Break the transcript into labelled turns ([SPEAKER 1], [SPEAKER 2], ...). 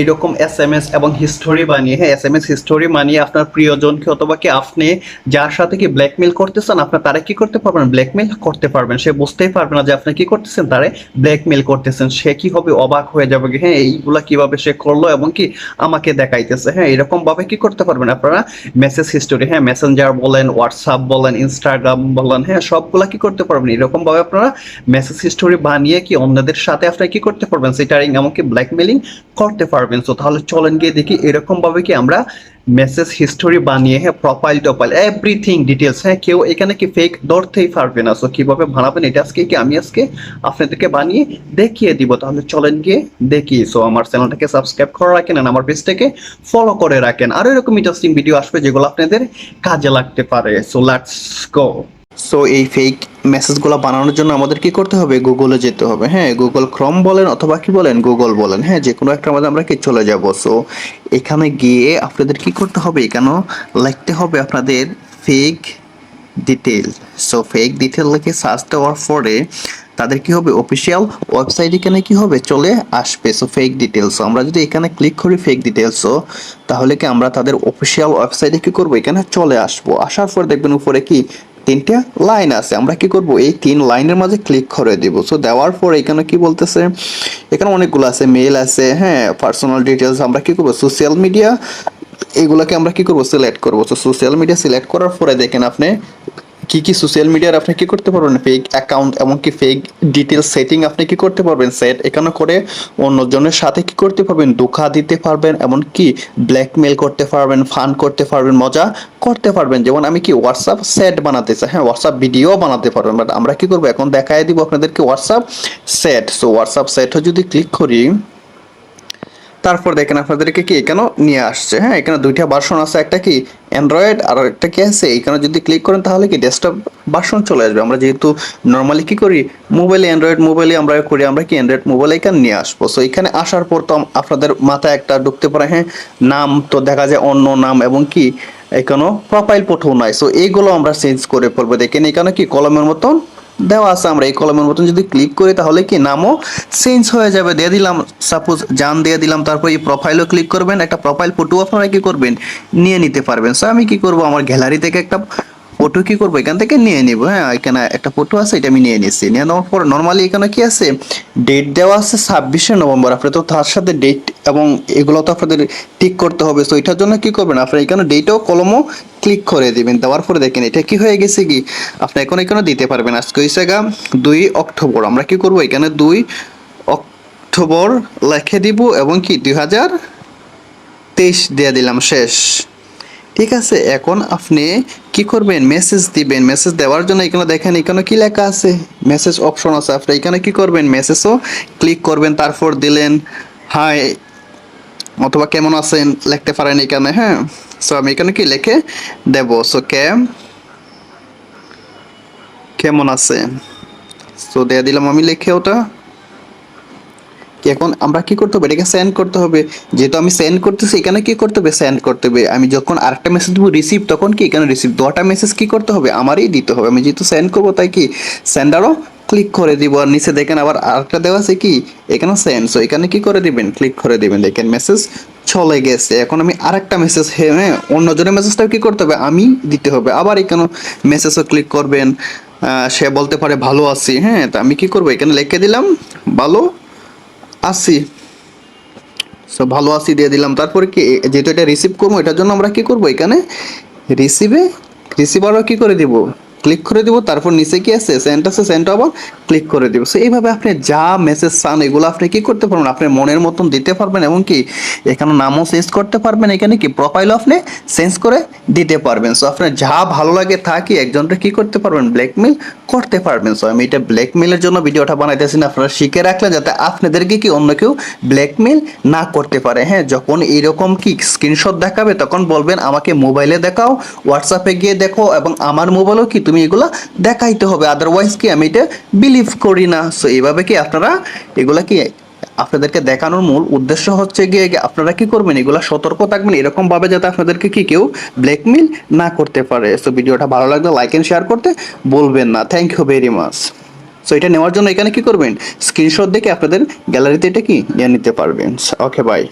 [SPEAKER 1] এরকম এসএমএস এবং হিস্টোরি বানিয়ে, হ্যাঁ, এসএমএস হিস্টোরি বানিয়ে আপনার প্রিয়জনকে অথবা কি আপনি যার সাথে কি ব্ল্যাকমেল করতেছেন, আপনার তারা কি করতে পারবেন, ব্ল্যাকমেল করতে পারবেন। সে বুঝতেই পারবে না যে আপনি কি করতেছেন, তারে ব্ল্যাকমেল করতেছেন। সে কি হবে, অবাক হয়ে যাবে, হ্যাঁ, এইগুলা কিভাবে সে করলো এবং কি আমাকে দেখাইতেছে। হ্যাঁ, এরকম ভাবে কি করতে পারবেন আপনারা মেসেজ হিস্টোরি, হ্যাঁ, মেসেঞ্জার বলেন, হোয়াটসঅ্যাপ বলেন, ইনস্টাগ্রাম বলেন, হ্যাঁ, সবগুলা কি করতে পারবেন, এরকম ভাবে আপনারা মেসেজ হিস্টোরি বানিয়ে কি অন্যদের সাথে আপনারা কি করতে পারবেন, সেটারিং এমনকি ব্ল্যাকমেলিং করতে পারবেন। তো তাহলে চলেন গিয়ে দেখি এরকম ভাবে কি আমরা মেসেজ হিস্টোরি বানিয়ে, হ্যাঁ, প্রোফাইল টোপাইল এভরিথিং ডিটেলস, হ্যাঁ, কেউ এখানে কি ফেক ধরতেই পারবে না। সো কিভাবে বানাবেন এটা আজকে কি আমি আজকে আপনাদেরকে বানিয়ে দেখিয়ে দিব। তাহলে চলেন গিয়ে দেখি। সো আমার চ্যানেলটাকে সাবস্ক্রাইব করে রাখেন আর আমার পেজটাকে ফলো করে রাখেন। আরো এরকম ইন্টারেস্টিং ভিডিও আসবে যেগুলো আপনাদের কাজে লাগতে পারে। So let's go. সো এই ফেক মেসেজগুলো বানানোর জন্য আমাদের কি করতে হবে, গুগলে যেতে হবে। হ্যাঁ, গুগল ক্রোম বলেন অথবা কি বলেন গুগল বলেন, হ্যাঁ, যে কোনো একটা মধ্যে আমরা কি চলে যাব। সো এখানে গিয়ে আপনাদের কি করতে হবে, এখানে লিখতে হবে আপনাদের fake detail. So fake detail লিখে সার্চ দেওয়ার পরে তাদের কি হবে, অফিসিয়াল ওয়েবসাইট এখানে কি হবে, চলে আসবে। সো ফেক ডিটেলস আমরা যদি এখানে ক্লিক করি ফেক ডিটেলস, তাহলে কি আমরা তাদের অফিসিয়াল ওয়েবসাইটে কি করব, এখানে চলে আসবো। আসার পর দেখবেন উপরে কি তিনটা লাইন আছে, আমরা কি করব এই তিন লাইনের মাঝে ক্লিক করে দিব। সো দেওয়ার পর এখানে কি বলতেছে, এখানে অনেকগুলো আছে, মেল আছে, হ্যাঁ, পার্সোনাল ডিটেলস, আমরা কি করব সোশ্যাল মিডিয়া, এগুলোকে আমরা কি করব সিলেক্ট করব। তো সোশ্যাল মিডিয়া সিলেক্ট করার পরে দেখেন আপনি কি কি সোশ্যাল মিডিয়ার আপনি কি করতে পারবেন, ফেক অ্যাকাউন্ট এমনকি ফেক ডিটেলস সেটিং আপনি কি করতে পারবেন, সেট এখানে করে অন্যজনের সাথে কি করতে পারবেন, ধোঁকা দিতে পারবেন, এমনকি ব্ল্যাকমেল করতে পারবেন, ফান করতে পারবেন, মজা করতে পারবেন। যেমন আমি কি হোয়াটসঅ্যাপ সেট বানাতে চাই, হ্যাঁ, হোয়াটসঅ্যাপ ভিডিও বানাতে পারবেন, বাট আমরা কি করবো এখন দেখাই দিব আপনাদেরকে হোয়াটসঅ্যাপ সেট। সো হোয়াটসঅ্যাপ সেটও যদি ক্লিক করি, তারপর দেখেন আপনাদেরকে কি এখানে নিয়ে আসছে। হ্যাঁ, এখানে দুইটা ভার্সন আছে, একটা কি অ্যান্ড্রয়েড আর একটা কি আছে, এখানে যদি ক্লিক করেন তাহলে কি ডেস্কটপ ভার্সন চলে আসবে। আমরা যেহেতু নর্মালি কি করি মোবাইলে, অ্যান্ড্রয়েড মোবাইলে আমরা করি, আমরা কি অ্যান্ড্রয়েড মোবাইলে এখানে নিয়ে আসবো। সো এখানে আসার পর তো আপনাদের মাথায় একটা ঢুকতে পারে, হ্যাঁ, নাম তো দেখা যায় অন্য নাম এবং কি এখানেও প্রোফাইল ফটো নাই। সো এইগুলো আমরা চেঞ্জ করে পড়বো। দেখেন এখানে কি কলমের মতন দেওয়া আছে, আমরা এই কলমের মতন যদি ক্লিক করি তাহলে কি নামও চেঞ্জ হয়ে যাবে। দিয়ে দিলাম সাপোজ জান দিয়ে দিলাম, তারপর এই প্রোফাইলও ক্লিক করবেন, একটা প্রোফাইল ফটো আপনারা কি করবেন নিয়ে নিতে পারবেন। সো আমি কি করব, আমার গ্যালারি থেকে একটা ফটো কি করবো এখান থেকে নিয়ে নিব। হ্যাঁ, এখানে একটা ফটো আছে, এটা আমি নিয়ে নিচ্ছি। নিয়ে নেওয়ার পর নর্মালি এখানে কি আছে, ডেট দেওয়া আছে 26শে নভেম্বর। আপনি তো তার সাথে ডেট এবং এগুলো তো আপনাদের টিক করতে হবে। সো এটার জন্য কি করবেন, আপনার এখানে ডেটও কলমও ক্লিক করে দিবেন। দেওয়ার পরে দেখেন এটা কি হয়ে গেছে, কি আপনি এখন এখানে দিতে পারবেন। আজকে হয়েছে 2 অক্টোবর, আমরা কি করব এখানে 2 অক্টোবর লিখে দিব এবং কি 2023 দিয়ে দিলাম, শেষ। ঠিক আছে, এখন আপনি কি করবেন, মেসেজ দিবেন। মেসেজ দেওয়ার জন্য এখানে দেখেন এখানে কি লেখা আছে, মেসেজ অপশন আছে। আপনি এখানে কি করবেন, মেসেজও ক্লিক করবেন, তারপর দিলেন হাই অথবা কেমন আছেন লিখতে পারেন এখানে। হ্যাঁ, সো আমি এখানে কি লিখে দেব, সো কেমন আছে, সো দিয়ে দিলাম আমি লিখে ওটা। এখন আমরা কি করতে হবে, এটাকে সেন্ড করতে হবে। যেহেতু আমি সেন্ড করতেছি এখানে কি করতে হবে, সেন্ড করতে হবে। আমি যখন আরেকটা মেসেজ দেবো রিসিভ, তখন কি এখানে রিসিভ, দুটো মেসেজ কি করতে হবে আমারই দিতে হবে। আমি যেহেতু সেন্ড করবো তাই কি সেন্ডারও ক্লিক করে দিব। আর নিচে দেখেন আবার আরেকটা দেওয়া আছে কি এখানে সেন্ড। সো এখানে কি করে দিবেন, ক্লিক করে দিবেন। দেখেন মেসেজ চলে গেছে। এখন আমি আরেকটা মেসেজ, হ্যাঁ, অন্যজনের মেসেজটাও কি করতে হবে আমি দিতে হবে। আবার এখানে মেসেজও ক্লিক করবেন। সে বলতে পারে ভালো আছি, হ্যাঁ, তা আমি কি করবো এখানে লিখে দিলাম ভালো আছি। সো ভালো আছি দিয়ে দিলাম। তারপরে কি যেহেতু এটা রিসিভ করবো, এটার জন্য আমরা কি করবো এখানে রিসিভারও কি করে দিব, ক্লিক করে দিব। তারপর নিচে কি আছে সেন্ড আছে, সেন্ড আবার ক্লিক করে দিব। সো এইভাবে আপনি যা মেসেজ চান এগুলো আপনি কি করতে পারবেন, আপনার মনের মতন দিতে পারবেন এবং কি এখানে নামও চেঞ্জ করতে পারবেন, এখানে কি প্রোফাইলও আপনি চেঞ্জ করে দিতে পারবেন। সো আপনার যা ভালো লাগে তা কি একজনকে কি করতে পারবেন, ব্ল্যাকমেল করতে পারবেন। সো আমি এটা ব্ল্যাকমেলের জন্য ভিডিওটা বানাইতেছি না, আপনারা শিখে রাখলে যাতে আপনাদেরকে কি অন্য কেউ ব্ল্যাকমেল না করতে পারে। হ্যাঁ, যখন এরকম কি স্ক্রিনশট দেখাবে তখন বলবেন আমাকে মোবাইলে দেখাও, হোয়াটসঅ্যাপে গিয়ে দেখো এবং আমার মোবাইলেও কি তুমি এগুলা দেখাইতে হবে, আদারওয়াইজ কি আমি এটা বিলিভ করি না। সো এইভাবে কি আপনারা এগুলা কি আপনাদেরকে দেখানোর মূল উদ্দেশ্য হচ্ছে গিয়ে আপনারা কি করবেন, এগুলা সতর্ক থাকবেন এরকম ভাবে যাতে আপনাদেরকে কি কেউ ব্ল্যাকমেল না করতে পারে। সো ভিডিওটা ভালো লাগলে লাইক এন্ড শেয়ার করতে বলবেন না। Thank you very much. So এটা নেওয়ার জন্য এখানে কি করবেন, স্ক্রিনশট দেখে আপনাদের গ্যালারিতে এটা কি নিয়ে নিতে পারবেন। ওকে, বাই।